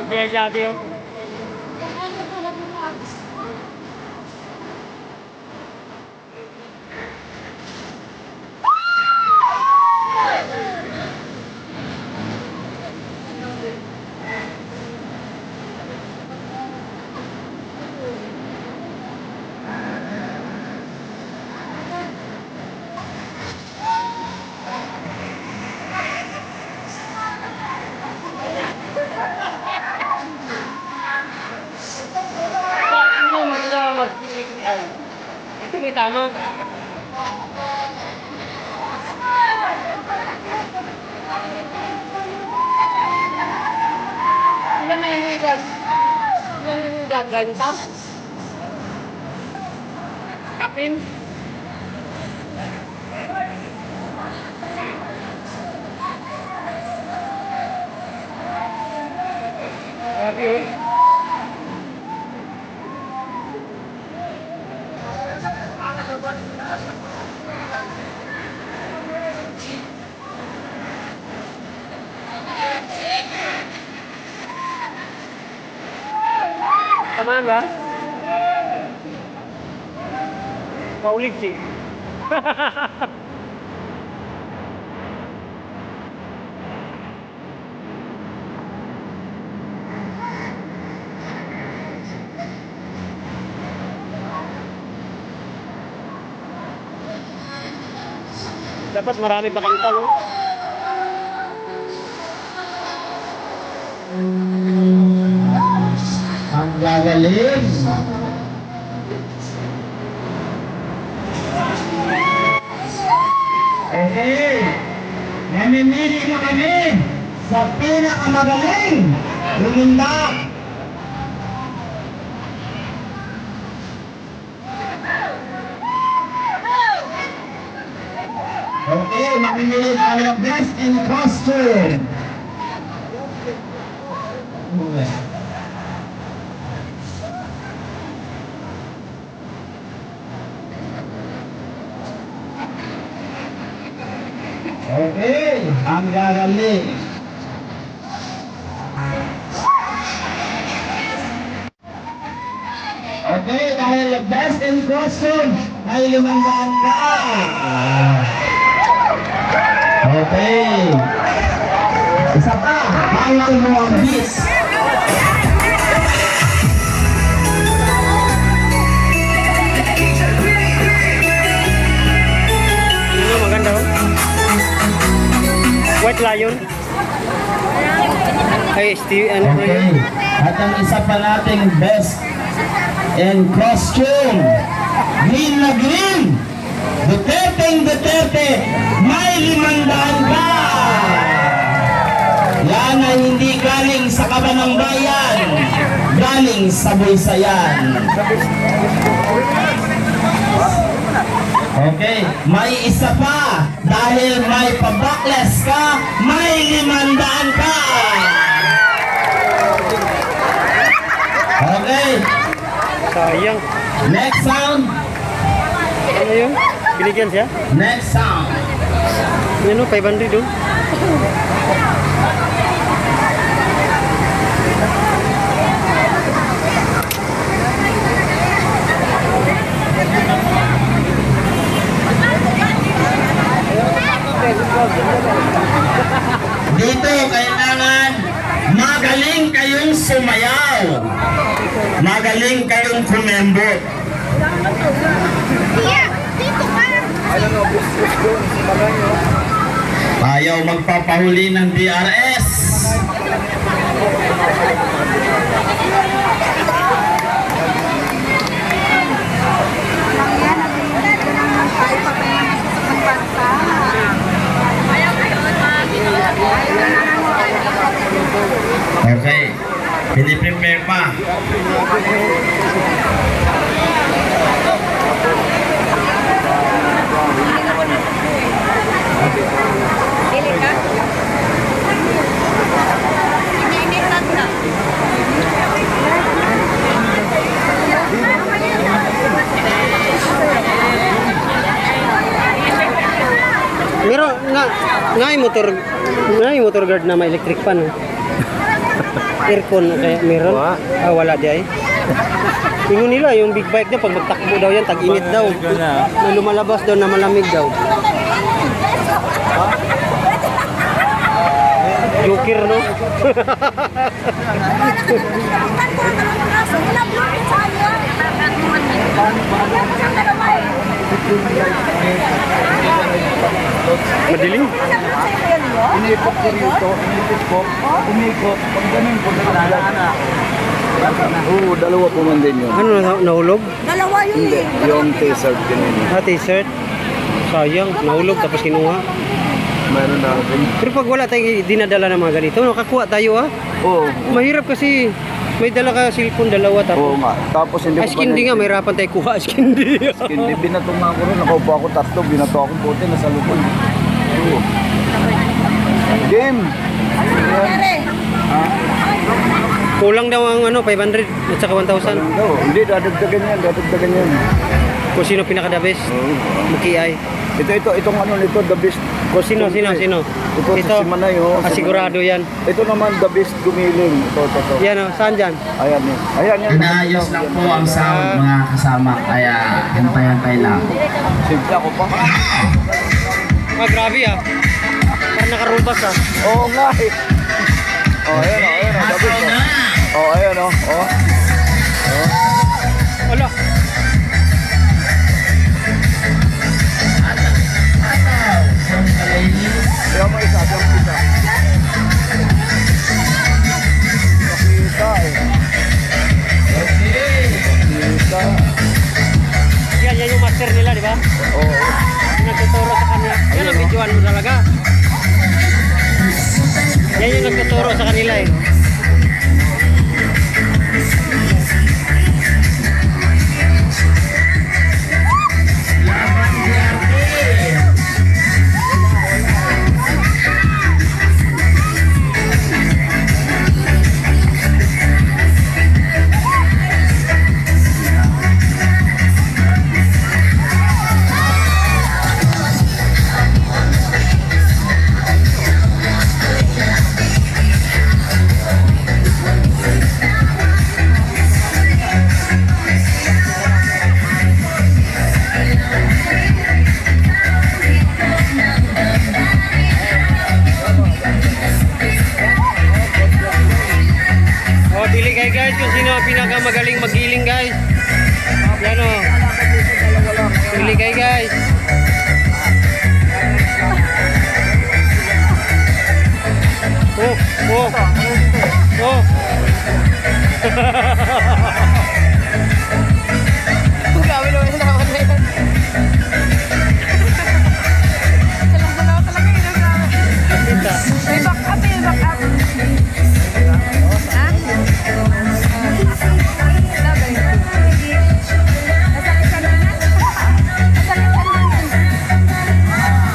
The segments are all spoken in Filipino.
Kaya sabi yun. Ito may tama. Ilan na yung higas? Ilan yung higas? Ganito? Kapin? Grabe yun. Tamaan ba? Paulit sih. Dapat marami pa kang talo. Ang gagaling. Namimili na kami sa pinakamagaling lumundak. Okay, mamimili tayo ng best in costume. Okay, ang gagaling. Okay, dahil best in costume ay 500 ka. Okay. Isa pa, bawal mo ang bis. Maganda oh. White Lion. Ay, Steve, ano ba Okay. yun? At ang isa pa nating best in costume, green na green. Duterte, may 500 ka. Yan ay hindi galing sa Kabanang Bayan, galing sa Bulsayan. Okay, may isa pa. Dahil may pa-backless ka, may 500 ka. Okay, Sayang. next sound. Ano yun? Binigyan siya? Next sound. Yan o, 500 o. Dito, kailangan magaling kayong sumayaw. Magaling kayong kumembot. Ayaw magpapahuli ng DRS. Okay, piniprepare pa. Ngay motor guard na may electric fan. Aircon kaya meron? Ah, wala di ay. Tingnan nila yung big bike daw pag magtakbo daw yan tag-init daw. May lumalabas daw na malamig daw. Joker no? Madilim. Inikot ko rito, umikot. Pag ganun po, naglalana. Oo, dalawa po man din yun. Ano nahulog? Dalawa yun Hindi, yung t-shirt din yun. Ah, t-shirt. Sayang, nahulog tapos kinuha. Meron na rin. Pero pag wala tayong dinadala ng mga ganito, nakakuha tayo ah. Oo. Mahirap kasi may dala ka cellphone dalawa Oo tapos. nga. Tapos hindi Ay, skindi nga, may hirapan tayo kuha skindi. Hindi, binatong nga ko rin. Nakaupo ako tatlo. Binato ako puti. Nasa lupon. Oo. Game! Kulang daw ang 500 at saka 1,000. Oo. Hindi, dadagdagan yan. Dadagdagan yan. Kung sino pinaka the best, Oo. Mukiay. Itong nito, the best. Sino? Ito, si Simanay, oh. Kasigurado yan. Ito naman, the best gumiling. Ito. Yan o, saan dyan? Ayan yan. Ayan yan. Inaayos lang po ang sound mga kasama, kaya hintay-hintay lang. Simple ako pa. Ah, grabe ah. Parang nakarubas ah. Oo nga eh. Oh, ayan o, ayan o. The best o. Oh, ayan o. Oh. Wala. Kaya mo isa, Nakita eh. Nakita. Yan yung master nila, di ba? Oo. Yung nagtuturo sa kanya. Yan ang videoan mo talaga. Yan yung nagtuturo sa kanila eh. Pili kayo guys kung sino ang pinakamagaling magiling guys. Yan o. Pili kayo guys. Oh. Grabe naman yung naman na yan. Salang-salaw talaga yun. Kita. May back up eh, back up. Ha?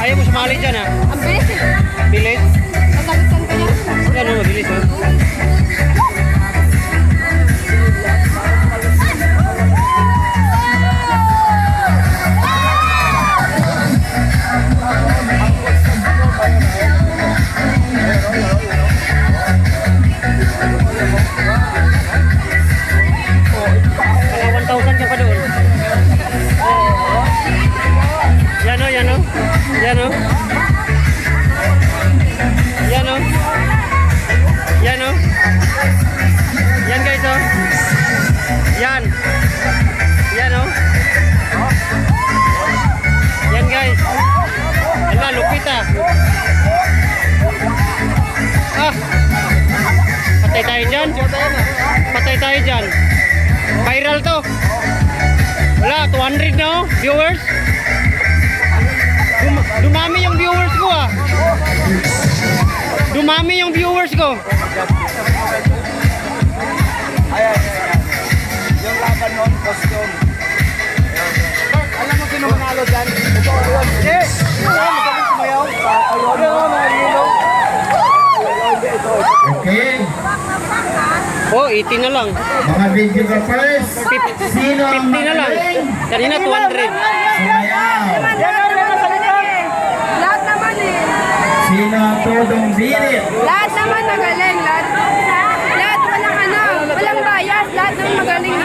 Ayaw mo sumali dyan ha. Ang bilis eh. Bilis. Nasakitan ka niya. Yan o, mabilis ha. Kaya 1,000 ka pa doon. Yan o. Yan o. Yan o. Yan o. Yan guys o. Yan. Yan o. Yan guys. Ala, lupit ah. Ah. Patay tayo dyan. Patay tayo dyan. Viral to. Wala, 200 na oh, viewers. Dumami yung viewers ko ah. Dumami yung viewers ko. Ayan. Yung laban noon, costume. Alam mo sino manalo dyan? Ito, yun. Yes! Magaling sumayaw. Ayun. Okay, Oh, 80 na lang. mga videographers, sino ang 50 na lang. magaling? Kanina 200. Sumayaw. Lahat naman eh. Sino ang tudong birit? Lahat naman magaling. Lahat walang walang bias. Lahat naman magaling.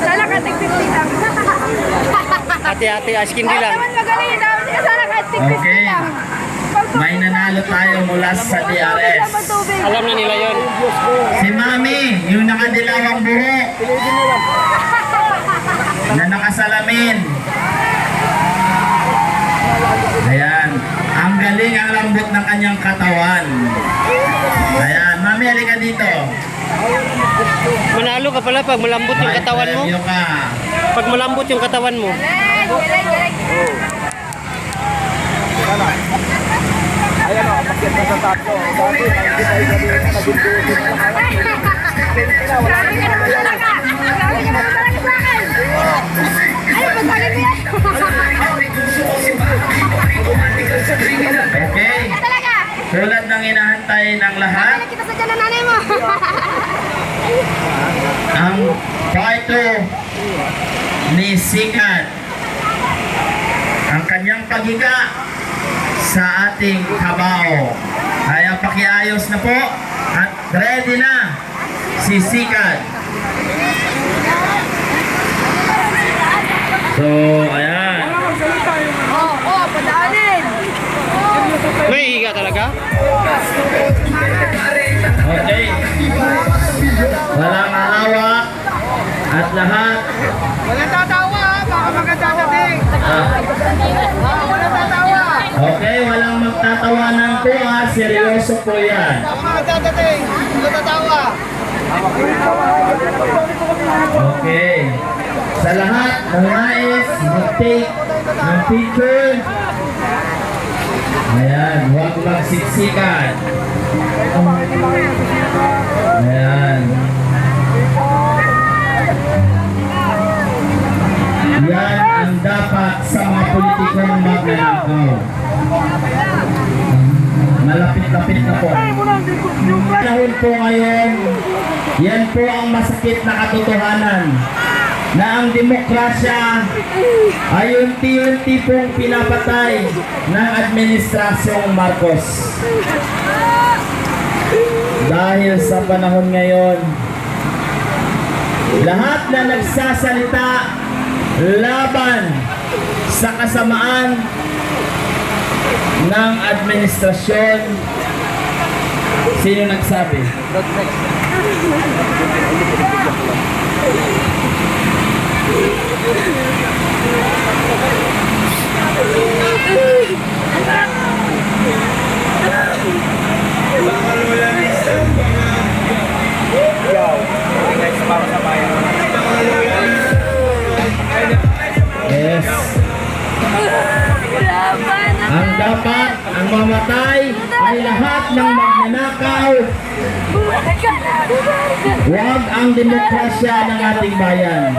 Sana katig-50 lang. Ate, ice candy Lahat lang. naman magaling. Sana katig-50 Okay. lang. May nanalo tayo mula sa DRS. Alam na nila yon. Si Mami, yung nakadilawang buhok na nakasalamin. Ayan. Ang galing ang lambot ng kanyang katawan. Ayan. Mami, halika dito. Manalo ka pala pag malambot yung May katawan mo. premyo ka. Pag malambot yung katawan mo. Galing. Ayan o, bakit nasa tatlo? Dati, hindi tayo gabi na nabindusin na Grabe ka naman talaga. Grabe ka naman talaga sa akin. Ay, magaling mo yan. Okay. Talaga. Tulad ng inahantay ng lahat, Kita sa dyan ng nanay mo. ang fighter ni Sikat, ang kanyang paghiga sa ating kabao. Kaya pakiayos na po at ready na si Sikat. So, ayan. Padaanin. May higa talaga? Okay. Walang hawak at lahat. Walang tatawa, baka magkatatating. Walang tatawa. Okay, walang magtatawanan po ha. Seryoso po yan. Baka magkatatating. Walang tatawa. Okay. Sa lahat ng nais mag-take ng picture, ayan, huwag magsiksikan. Ayan. Yan ang dapat sa mga politikong magnanakaw. Malapit-lapit na po. Panahon po ngayon, yan po ang masakit na katotohanan na ang demokrasya ay unti-unti pong pinapatay ng administrasyong Marcos. Dahil sa panahon ngayon, lahat na nagsasalita laban sa kasamaan ng administrasyon, sino nagsabi? Yes. Ang dapat, ang mamatay ay lahat ng magnanakaw. Huwag ang demokrasya ng ating bayan.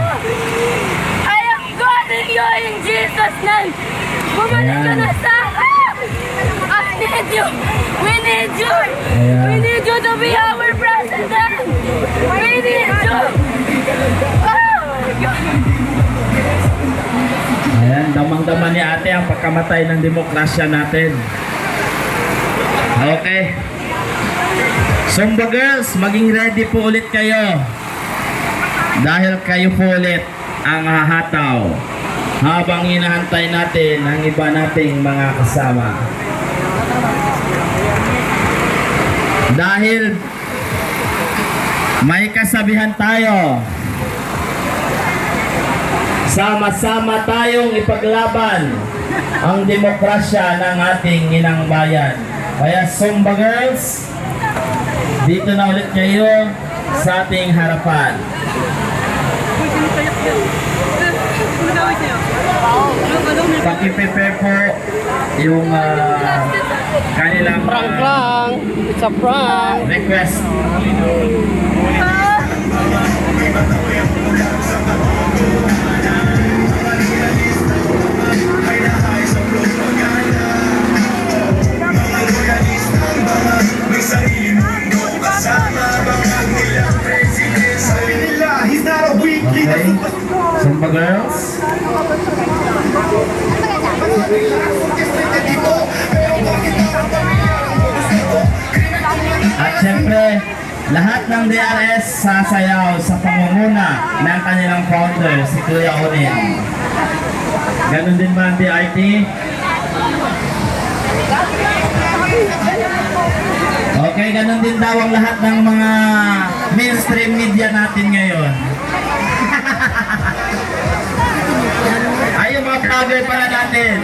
I am calling you in Jesus' name. Bumalik ka na sa akin. I need you. We need you. We need you to be our president. We need you. Oh my God. Ayan, damang-dama ni ate ang pagkamatay ng demokrasya natin. Okay. Sumba girls, maging ready po ulit kayo. Dahil kayo po ulit ang hahataw habang hinahantay natin ang iba nating mga kasama. Dahil may kasabihan tayo, sama-sama tayong ipaglaban ang demokrasya ng ating inang bayan. Kaya Sumba girls, dito na ulit kayo sa ating harapan. Paki-prepare po yung kanilang Prank lang. It's a prank. request. Okay, Sumba girls. Ano Lahat ng DRS sasayaw sa pangunguna ng kanilang founder, si Kuya Onin. Ganon din ba ang DRT? Okay, ganon din daw ang lahat ng mga mainstream media natin ngayon. Ay, yung mga vlogger pala natin.